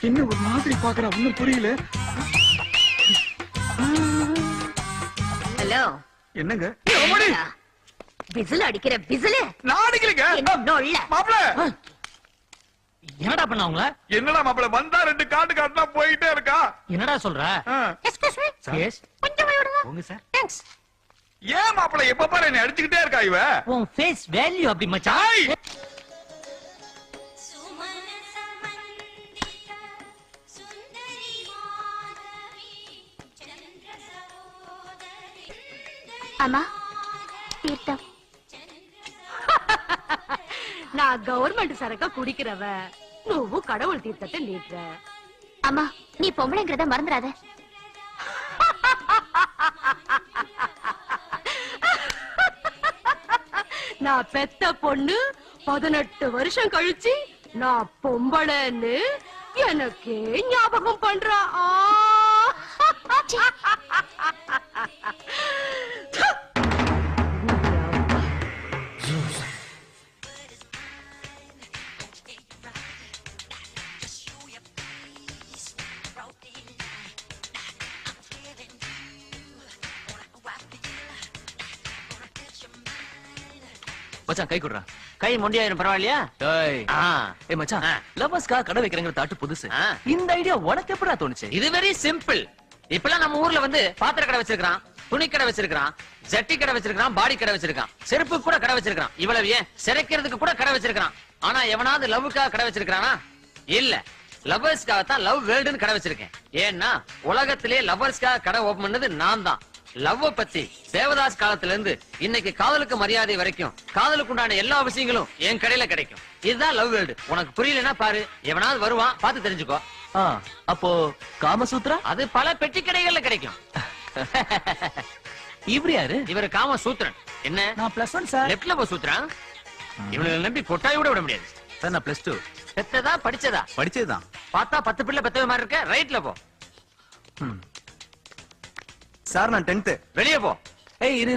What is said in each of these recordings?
என்ன ஒரு மாதிரி பாக்குற ஒண்ணும் புரியல. ஹலோ என்னங்க விசில் அடிக்கிற விசில் நான் அடிக்கலங்க. மாப்ள என்னடா பண்ண அவங்கள? என்னடா மாப்ள வந்தா 2 காட்டு காட்டுனா போயிட்டே இருக்கா. என்னடா சொல்ற? எக்ஸ்கியூஸ் மீ எஸ் கொஞ்சம் போய் விடுங்க. போங்க சார். தேங்க்ஸ். ஏன் மாப்ள எப்ப பாரு என்ன அடிச்சுக்கிட்டே இருக்கா இவ? உன் ஃபேஸ் வேல்யூ அப்படி மச்சான். அம்மா தீர்த்தம். நான் கவர்மெண்ட் சரக்க குடிக்கிறவ, నువ్వు கடவுள் தீர்த்தத்தை நீட்ற. அம்மா நீ பொம்பளைங்கிறத மறந்துடாத. நான் பெத்த பொண்ணு 18 வருஷம் கழிச்சு நான் பொம்பளைன்னு எனக்கே ஞாபகம் பண்றா. மச்சான் கை குடுறா. கை மொண்டியாயிரும் பரவாயில்லையா? ஏய் மச்சான், லவர்ஸ்கா கடை வைக்கிறங்கிற தாட்டு புதுசு. இந்த ஐடியா உனக்கு எப்படா தோணுச்சு? இது வெரி சிம்பிள். இப்பெல்லாம் நம்ம ஊர்ல வந்து பாத்திர கடை வச்சிருக்கான், துணி கடை வச்சிருக்கான், ஜட்டி கடை வச்சிருக்கான், பாடி கடை வச்சிருக்கான், செருப்பு கூட கடை வச்சிருக்கான், இவ்வளவு ஏன் சிறைக்கிறதுக்கு கூட கடை வச்சிருக்கான். ஆனா எவனாவது லவ்வுக்காக கடை வச்சிருக்கானா? இல்ல. லவ்வர்ஸ்க்காக தான் லவ் வேர்ல்டுன்னு கடை வச்சிருக்கேன். ஏன்னா உலகத்திலே லவ்வர்ஸ்க்காக கடை ஓபன் பண்ணது நான் தான். லவ்வ பத்தி தேவதாஸ் காலத்துல இருந்து இன்னைக்கு காதலுக்கு மரியாதை வரைக்கும் காதலுக்கு உண்டான எல்லா விஷயங்களும் என் கடையில கிடைக்கும். இதுதான் லவ் வேர்ல்டு. உனக்கு புரியலன்னா பாரு, எவனாவது வருவான், பார்த்து தெரிஞ்சுக்கோ. அப்போ காமசூத்ரா அது பல பெட்டி கடைகள்ல கிடைக்கும். இவரு யாரு? இவரு காமசூத்ரன். என்ன? நான் +1 சார். லெப்ட்ல போ சூத்ரன். இவனை நம்பி கொட்டாய் கூட விட முடியாது சார். நான் +2. பெத்ததா படிச்சதா? படிச்சதுதான். பார்த்தா 10 பிள்ளை பெத்தவ மாதிரி இருக்க. ரைட்ல போ சார். நான் 10th. வெளியே போ. ஏய் இரு.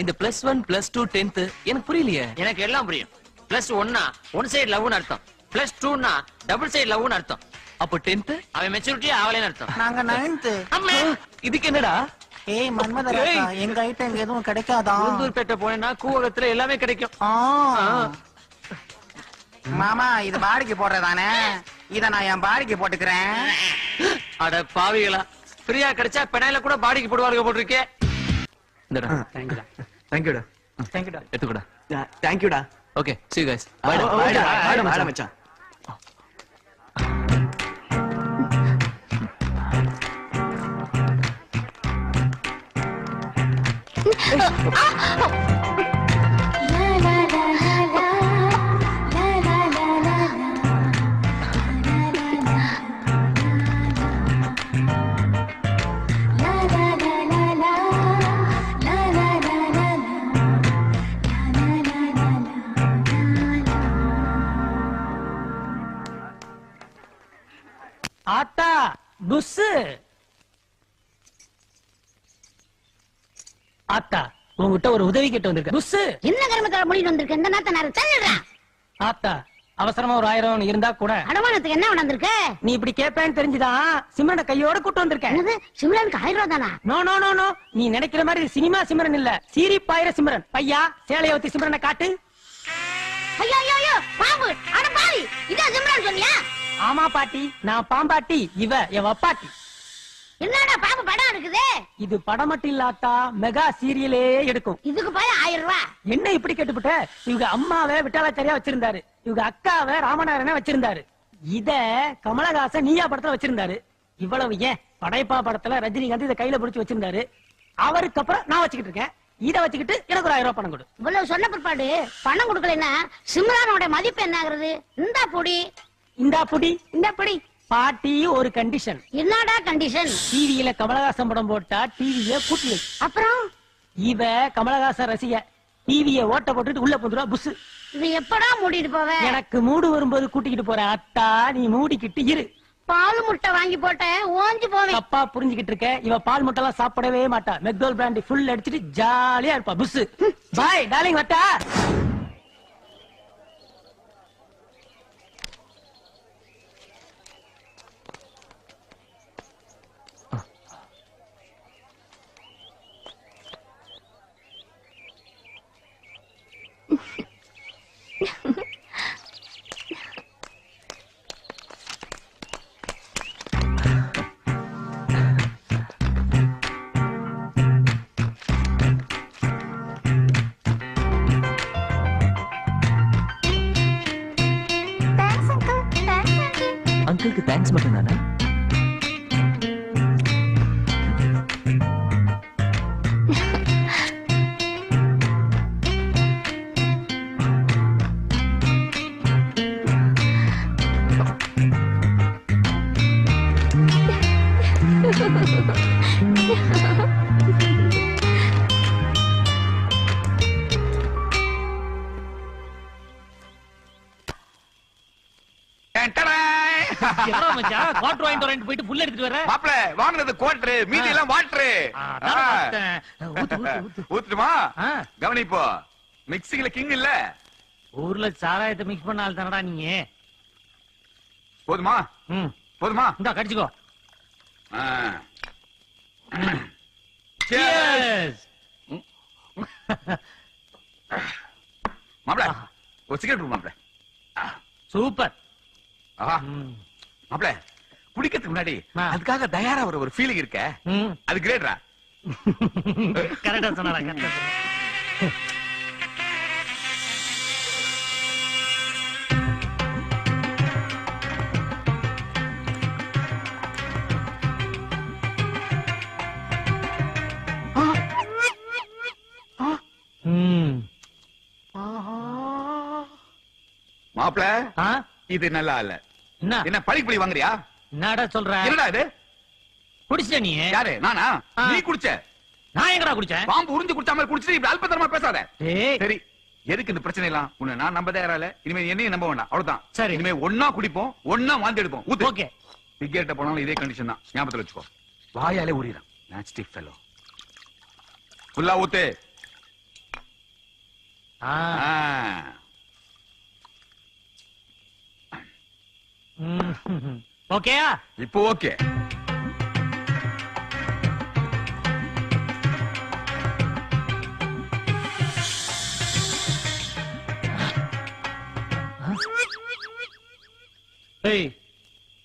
இந்த +1 +2 10th எனக்கு புரியலையே. எனக்கு எல்லாம் புரியும். +1னா ஒன் சைடு லவ்னு அர்த்தம். +2னா டபுள் சைடு லவ்னு அர்த்தம். அப்போ 10th அவன் மெச்சூரிட்டி ஆவலேன்னு அர்த்தம். நாங்க 9th. அம்மே இதுக்கு என்னடா? ஏய் மன்மதராசா, எங்க ஐட்டம் எதுவும் கிடைக்காதா? பேட்டை போனேன்னா கூவகத்துல எல்லாமே கிடைக்கும். மாமா இது பாடிக்கு போடுறதானே? இத நான் என் பாடிக்கு போட்டுக்கிறேன். அட பாவிகளா, ஃப்ரீயா கிடைச்சா பெனாயில கூட பாடிக்கு போடுவாருங்க போட்டிருக்கே. இந்தடா. தேங்க்யூடா. எடுத்துக்கடா. தேங்க்யூடா. Okay, see you guys. Bye மச்சான். ஆத்தா புஸ். ஆத்தா உங்ககிட்ட ஒரு உதவி கேட்டு வந்திருக்க. புஸ் என்ன கர்மத்தால முடிட்டு வந்திருக்க? இந்த நாத்த நேரம் தள்ளிடுறா. ஆத்தா அவசரமா ஒரு 1000 இருந்தா கூட. அடமானத்துக்கு என்ன வந்திருக்க? நீ இப்படி கேப்பேன்னு தெரிஞ்சுதான் சிம்ரனை கையோட கூட்டு வந்திருக்கேன். என்னது சிம்ரனுக்கு 1000 ரூபாய் தானா? நோ நோ நோ நோ, நீ நினைக்கிற மாதிரி சினிமா சிம்ரன் இல்ல, சீரிப்பாயிர சிம்ரன். பையா சேலைய ஊத்தி சிம்ரனை காட்டு. ஐயோ ஐயோ ஐயோ பாம்பு. அட பாவி, இதான் சிம்ரன் சொன்னியா? ஆமா பாட்டி, நான் பாம்பாட்டி, இவ என் வப்பாட்டி. என்னடா பாம்பு படம் இருக்குது? இது படம் மட்டும் இல்லாத்தா, மெகா சீரியலே எடுக்கும். இதுக்கு போய் 1000 ரூபாய். என்ன இப்படி கேட்டுப்புட்ட? இவங்க அம்மாவை விட்டாலாச்சாரியா வச்சிருந்தாரு, இவங்க அக்காவை ராமநாதனை வச்சிருந்தாரு, இத கமலஹாசன் நீயா படத்துல வச்சிருந்தாரு. இவ்வளவு ஏன் படைப்பா படத்துல ரஜினிகாந்த் இதை கையில பிடிச்சு வச்சிருந்தாரு. அவருக்கு அப்புறம் நான் வச்சுக்கிட்டு இருக்கேன். இத வச்சுக்கிட்டு எனக்கு ஒரு 1000 ரூபாய் பணம் கொடு. இவ்வளவு சொன்ன பிற்பாடு பணம் கொடுக்கலன்னா சிம்ரனோட மதிப்பு என்ன ஆகுறது? இந்த பொடி இந்தா புடி. இந்த பொடி. பாட்டி ஒரு கண்டிஷன். என்னடா கண்டிஷன்? டிவியில கமலஹாசன் படம் போட்டா டிவிய பூட்டி வை. அப்புறம் இவ கமலஹாசன் ரசிக, டிவிய ஓட்ட போட்டுட்டு உள்ள போந்துருவா புஸ். இது எப்படா மூடிட்டு போவ? எனக்கு மூடு வரும்போது கூட்டிக்கிட்டு போற. அத்தா நீ மூடிக்கிட்டு இரு. பால் முட்டை வாங்கி போட்ட ஓஞ்சி போவேன். தப்பா புரிஞ்சுக்கிட்டு இருக்க. இவ பால் முட்டை எல்லாம் சாப்பிடவே மாட்டா. மெக்டோல் பிராண்டி ஃபுல் அடிச்சிட்டு ஜாலியா இருப்பா புஸ். பாய் டார்லிங். வட்டா அங்கிளுக்கு தேங்க்ஸ் மட்டும் தானே? போயிட்டு புல் எடுத்துட்டு வர மாப்பிள வாங்குனது குவார்டர் மீதி எல்லாம் வாட்டர் ஊத்துமா கவனிப்போ மிக்சிங்ல கிங் இல்ல ஊர்ல சாராயத்தை மிக்ஸ் பண்ணால் தானடா நீங்க போதுமா போதுமா இந்தா கடிச்சுக்கோ மாப்பிள ஒரு சிகரெட் மாப்பிள சூப்பர் மாப்பிள குடிக்கிறதுக்கு முன்னாடி அதுக்காக தயாரா ஒரு ஃபீலிங் இருக்க அது கிரேட்ரா கரெக்டா சொன்னாரா கரெக்டா மாப்பிள இது நல்லா இல்ல என்ன பழி வாங்குறியா என்னடா சொல்ற என்னடா இது குடிச்ச நீ யாரு நானா நீ குடிச்ச நான் எங்கடா குடிச்சேன் பாம்பு உறிஞ்சு குடிச்ச மாதிரி குடிச்சிட்டு இப்படி அல்பத்தனமா பேசாத சரி எதுக்கு இந்த பிரச்சனை எல்லாம் உன்னை நான் நம்ப தயாரா இனிமே என்னையும் நம்ப வேண்டாம் அவ்வளவுதான் சரி இனிமே ஒன்னா குடிப்போம் ஒன்னா வாந்தி எடுப்போம் ஊத்து ஓகே சிகரெட்ட போனாலும் இதே கண்டிஷன் தான் ஞாபகத்துல வச்சுக்கோ வாயாலே ஊறிறான் நாஸ்டி ஃபெலோ ஃபுல்லா ஊத்து ஓகேயா இப்போ ஓகே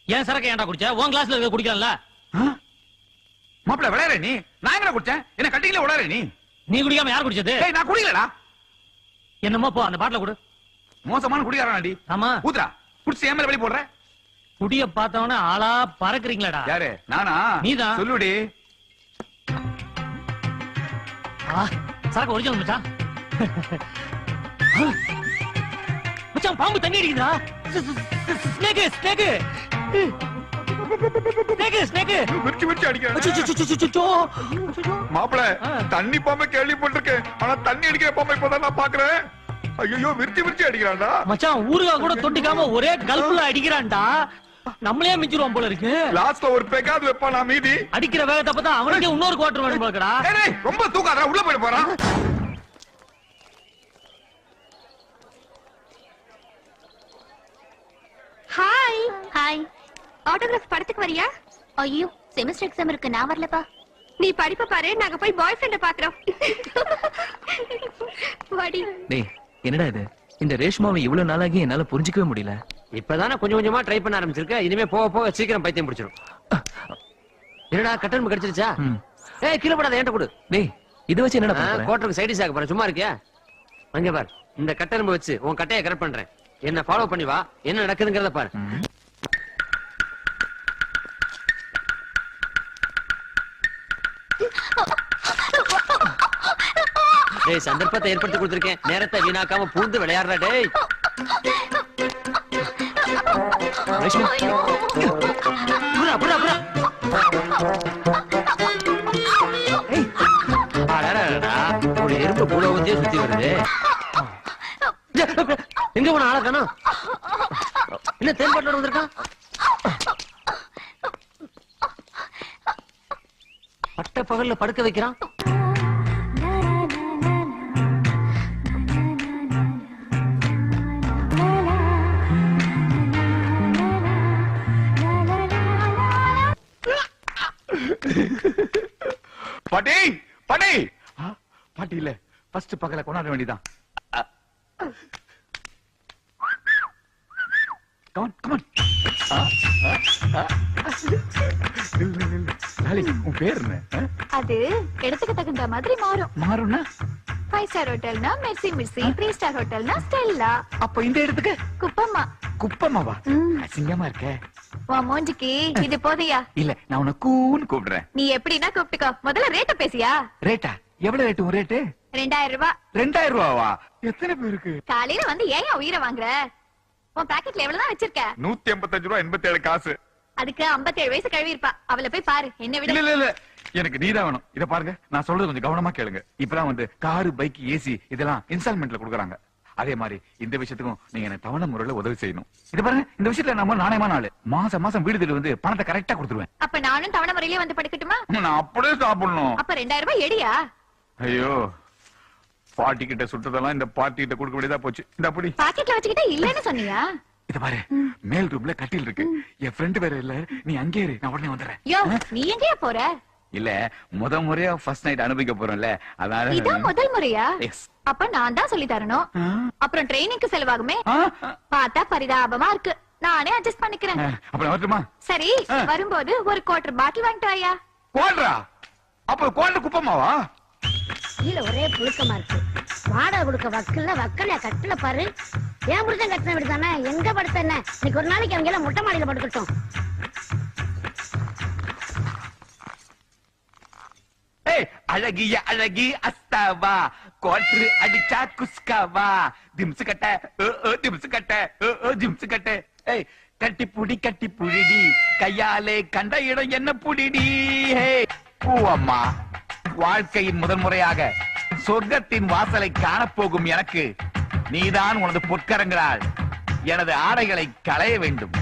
ஏன் சரக்கு ஏன்டா குடிச்ச உன் கிளாஸ்ல இருக்க குடிக்கலாம்ல மாப்பிள விளையாட நீ நான் எங்க குடிச்சேன் என்ன கட்டிங்களே விளையாட நீ குடிக்காம யார் குடிச்சது நான் குடிக்கலடா என்னமோ போ அந்த பாட்டில கொடு மோசமான குடிகாரனாடி ஆமா ஊத்துறா குடிச்சு ஏன் மேல வெளிய போடுற குடிய பார்த்தவன ஆளா பறக்குறீங்களாடா யாரு நானா நீதான் சொல்லுடி சரக்கு ஒரிஜினல் மச்சான் மச்சான் பாம்பு தண்ணி அடிக்குதா ஸ்னேக் ஸ்னேக் மாப்பிள தண்ணி பாம்பை கேள்விப்பட்டிருக்கேன் ஆனா தண்ணி அடிக்கிற பாம்பை இப்பதான் நான் பாக்குறேன் ஐயோ விரிச்சு அடிக்கிறான்டா மச்சான் ஊருகா கூட தொட்டிக்காம ஒரே கல்புல அடிக்கிறான்டா நம்மளே மிஞ்சிருவோம் போல இருக்கு லாஸ்ட்ல ஒரு பேக்காவது வைப்பானா மீதி அடிக்கிற வேகத்தை பார்த்தா அவனுக்கே இன்னொரு குவார்டர் வேணும் போலக்கடா ரொம்ப தூக்காதடா உள்ள போயிட போறான் ஹாய் ஹாய் ஆட்டோகிராஃப் படத்துக்கு வரியா? ஐயோ செமஸ்டர் எக்ஸாம் இருக்கு நான் வரலப்பா. நீ படிப்ப பாரு நாங்க போய் பாய் ஃப்ரெண்ட பாக்குறோம். வாடி. டேய் என்னடா இது? இந்த ரேஷ்மாவை இவ்வளவு நாளாகி என்னால புரிஞ்சிக்கவே முடியல. இப்பதானே கொஞ்சம் கொஞ்சமா ட்ரை பண்ண ஆரம்பிச்சிருக்க. இனிமே போக போக சீக்கிரம் பைத்தியம் பிடிச்சிரும். என்னடா கட்டணம் கிடைச்சிருச்சா? ஏய் கீழ போடாத என்கிட்ட கொடு. டேய் இது வச்சு என்னடா பண்ற? கோட்டருக்கு சைடிஸ் ஆக போறேன். சும்மா இருக்கியா? அங்க பார். இந்த கட்டணம் வச்சு உன் கட்டையை கரெக்ட் பண்றேன். என்ன ஃபாலோ பண்ணி வா. என்ன நடக்குதுங்கறத பாரு. டேய் சந்தர்ப்பத்தை ஏற்படுத்தி கொடுத்திருக்கேன். நேரத்தை வீணாக்காம பூந்து விளையாடுற டேய். புறா புறா புறா. அடடடடா ஒரு எறும்பு பூலோகத்தையே சுத்தி வருது. எங்க போன ஆளை காணோம்? என்ன தேன்பாட்டோட வந்திருக்கான்? பட்ட பகல்ல படுக்க வைக்கிறான். பாட்டி பாட்டி பாட்டி இல்ல ஃபர்ஸ்ட் பகல கொண்டாட வேண்டியதான். Come on come on. உன் பேர் என்ன? அது இடத்துக்கு தகுந்த மாதிரி மாறும். மாறும்னா 5 ஸ்டார் ஹோட்டல்னா மெர்சி மிர்சி, 3 ஸ்டார் ஹோட்டல்னா ஸ்டெல்லா. அப்ப இந்த இடத்துக்கு குப்பம்மா. குப்பமாவா? அசிங்கமா இருக்க. உன் மூஞ்சிக்கு இது போதையா? இல்ல நான் உன்னை கூன்னு கூப்பிடுறேன். நீ எப்படின்னா கூப்பிட்டுக்கோ. முதல்ல ரேட்ட பேசியா? ரேட்டா? எவ்வளவு ரேட்டு உன் ரேட்டு? 2000 ரூபாய். 2000 ரூபாவா? எத்தனை பேருக்கு? காலையில வந்து ஏன் உயிரை வாங்குற? உன் பாக்கெட்ல எவ்வளவுதான் வச்சிருக்க? 185 ரூபா 87 காசு. அதுக்கு 57 வயசு கழுவி இருப்பா. அவளை போய் பாரு. என்ன விட. இல்ல இல்ல இல்ல எனக்கு நீதான் வேணும். இத பாருங்க, நான் சொல்றது கொஞ்சம் கவனமா கேளுங்க. இப்பதான் வந்து காரு, பைக், ஏசி இதெல்லாம் இன்ஸ்டால்மெண்ட்ல கொடுக்குறாங்க. அதே மாதிரி இந்த விஷயத்துக்கும் நீங்க எனக்கு தவணை முறையில உதவி செய்யணும். இது பாருங்க, இந்த விஷயத்துல நம்ம நாணயமான ஆளு. மாசம் மாசம் வீடு தேடி வந்து பணத்தை கரெக்டா கொடுத்துருவேன். அப்ப நானும் தவணை முறையிலே வந்து படுக்கட்டுமா? நான் அப்படியே சாப்பிடணும். அப்ப 2000 ரூபாய் எடியா? ஐயோ, பாட்டி கிட்ட சுட்டதெல்லாம் இந்த பாட்டி கிட்ட கொடுக்க வேண்டியதா போச்சு. இந்த அப்படி பாக்கெட்ல வச்சுக்கிட்டே இல்லன்னு சொன்னியா? இத பாரு, மேல் ரூம்ல கட்டில் இருக்கு. என் ஃப்ரெண்ட் வேற இல்ல, நீ அங்கே இரு, நான் உடனே வந்துடுறேன். யோ, நீ எங்கயா போற? இல்ல, முறையா ஃபர்ஸ்ட் நைட் அனுபவிக்க போறோம்ல, அதான். இதான் முதல் முறையா? Yes. அப்ப நான் தான் சொல்லி தரணும். அப்புறம் ட்ரைனிங்க்கு செலவாகுமே. பார்த்தா பரிதாபமா இருக்கு. நானே அட்ஜஸ்ட் பண்ணிக்கிறேன். அப்புறம் வரட்டுமா? சரி, வரும்போது ஒரு குவார்டர் பாட்டில் வாங்கிட்டு வாயா. கோல்ரா? அப்ப கோல்ர குப்பமாவா? கீழ ஒரே புழுக்கமா இருக்கு. வாடகை கொடுக்க வக்கல்ல கட்டல பாரு. ஏன் புருஷன் கட்டின வீடு தானே, எங்க படுத்த என்ன? இன்னைக்கு ஒரு நாளைக்கு அவங்க எல்லாம் மொட்டை மாடியில படுக்கட்டும். அழகிய அழகி அஸ்தாவா, கோட்ரு அடிச்சா குஸ்காவா, திம்சு கட்ட திம்சு கட்ட திம்சு கட்ட. கட்டி புடிடி, கையாலே கண்ட இடம் என்ன புடிடி. பூவம்மா, வாழ்க்கையின் முதல் முறையாக சொர்க்கத்தின் வாசலை காணப்போகும் எனக்கு நீதான் உனது பொற்கரங்களால் எனது ஆடைகளை களைய வேண்டும்.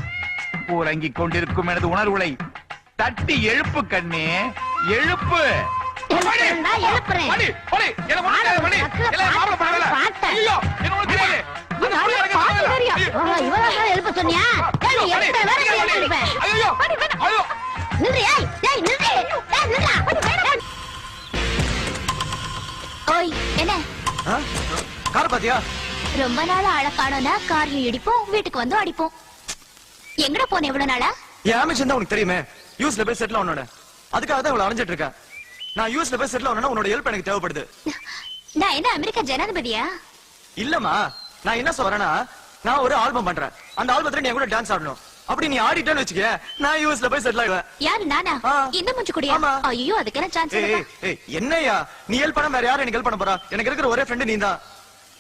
ஊரங்கிக் கொண்டிருக்கும் எனது உணர்வுகளை தட்டி எழுப்பு கண்ணே, எழுப்பு. எழுப்புறேன். எழுப்ப சொன்னியா? ஓய், என்ன கார் பாத்தியா? ரொம்ப நாள் ஆள காணோம்னா கார்ல இடிப்போம், வீட்டுக்கு வந்து அடிப்போம். எங்கடா போன இவ்வளவு நாளா? என் ஆம்பிஷன் தான் உனக்கு தெரியுமே, யூஎஸ்ல போய் செட்டில் ஆனோட. அதுக்காக தான் இவ்வளவு அலைஞ்சிட்டு இருக்கேன். நான் யூஎஸ்ல போய் செட்டில் ஆனோம்னா உன்னோட ஹெல்ப் எனக்கு தேவைப்படுது. நான் என்ன அமெரிக்கா ஜனாதிபதியா? இல்லம்மா, நான் என்ன சொல்றேன்னா, நான் ஒரு ஆல்பம் பண்றேன். அந்த ஆல்பத்துல நீ கூட டான்ஸ் ஆடணும். அப்படி நீ ஆடிட்டேன்னு வச்சுக்க, நான் யூஎஸ்ல போய் செட்டில் ஆயிடுவேன். யாரு, நானா? இந்த மூஞ்சி கூடயா? ஐயோ, அதுக்கு என்ன சான்ஸ் இல்ல. ஏய், என்னையா நீ ஹெல்ப் பண்ண வேற யாரும் எனக்கு ஹெல்ப் பண்ண போறா? எனக்கு இருக்கிற ஒரே ஃப்ரெண்ட் நீதான்.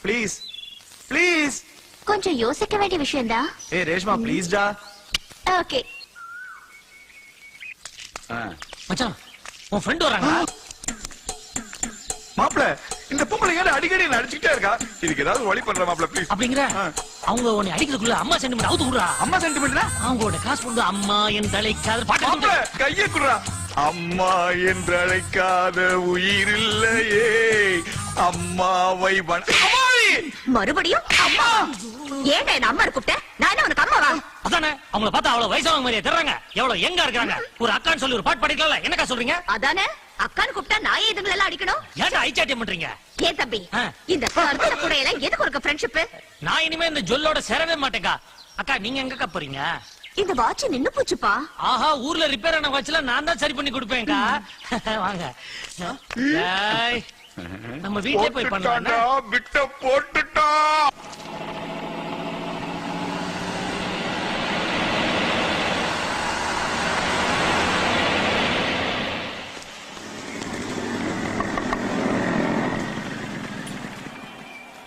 Please please. கொஞ்சம் யோசிக்க வேண்டிய விஷயம் தான். ஏய் ரேஷ்மா, ப்ளீஸ் டா. ஓகே மச்சான், உன் ஃப்ரெண்ட் வராங்க. மாப்ள, இந்த பொம்பளை ஏன் அடிக்கடி அடிச்சுட்டே இருக்கா? இதுக்கு ஏதாவது வழி பண்ற மாப்ள, ப்ளீஸ். அப்படிங்கிற அவங்க உன்னை அடிக்கிறதுக்குள்ள அம்மா சென்டிமெண்ட் அவுத்து விடுறா. அம்மா சென்டிமெண்ட்னா அவங்களோட காசு கொண்டு அம்மா என் தலைக்காத பாட்டு மாப்ள, கையை குடுறா. அம்மா என்று அழைக்காத உயிர் இல்லையே, அம்மாவை மறுபடியும் அம்மா? ஏன்டா என்ன அம்மா கூப்பிட்ட? நான் என்ன உனக்கு அம்மாவா? அதானே, அவங்கள பார்த்தா அவ்வளவு வயசானவங்க மாதிரியே தெரியறாங்க. எவ்வளவு யங்கா இருக்காங்க. ஒரு அக்கான்னு சொல்லி ஒரு பாட்டு பாடிக்கலாம்ல, என்னக்கா சொல்றீங்க? அதானே, அக்கான்னு கூப்பிட்டா நான் இதுங்களை எல்லாம் அடிக்கணும்? ஏன்டா ஐச்சாட்டியம் பண்றீங்க? ஏன் தம்பி, இந்த கருத்துல கூட எல்லாம் எதுக்கு ஒரு ஃப்ரெண்ட்ஷிப்? நான் இனிமே இந்த ஜொல்லோட சேரவே மாட்டேக்கா. அக்கா, நீங்க எங்கக்கா போறீங்க? இந்த வாட்ச் நின்னு போச்சுப்பா. ஆஹா, ஊர்ல ரிப்பேர் ஆன வாட்ச்ல நான் தான் சரி பண்ணி கொடுப்பேன்க்கா. வாங்க. ஏய், நம்ம வீட்லயே போய் பண்ணலாம். விட்ட போட்டுட்டா.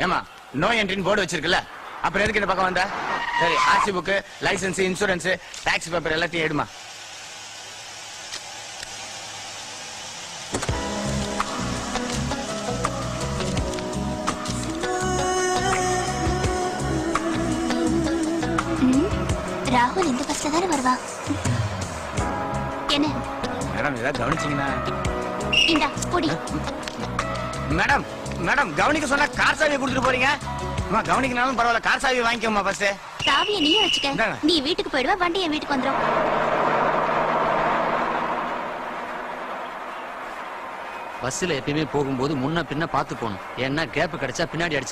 ஏமா, நோ என்ட்ரின்னு போர்டு வச்சிருக்குல்ல, அப்புறம் எதுக்கு இந்த பக்கம் வந்த? சரி, RC book, licence, insurance, taxi paper எல்லாத்தையும் எடுமா. ராகுல் இந்த பஸ்ல தானே வருவா? என்ன மேடம், ஏதாவது கவனிச்சீங்கன்னா? இந்தா பொடி. மேடம் மேடம், கவனிக்க சொன்னா கார் சாவியை கொடுத்துட்டு போறீங்க. கவனிக்கனாலும் பரவாயில்ல, கார் சாவி வாங்கிக்கோமா ஃபர்ஸ்ட். சாவியை நீயே வச்சுக்க. இந்தாங்க. நீ வீட்டுக்கு போயிடுவ, வண்டி என் வீட்டுக்கு வந்துடும். பஸ்ல எப்பயுமே போகும்போது முன்ன பின்ன பாத்து போகணும். ஏன்னா கேப் கிடைச்சா பின்னாடி அடிச்சிடும்.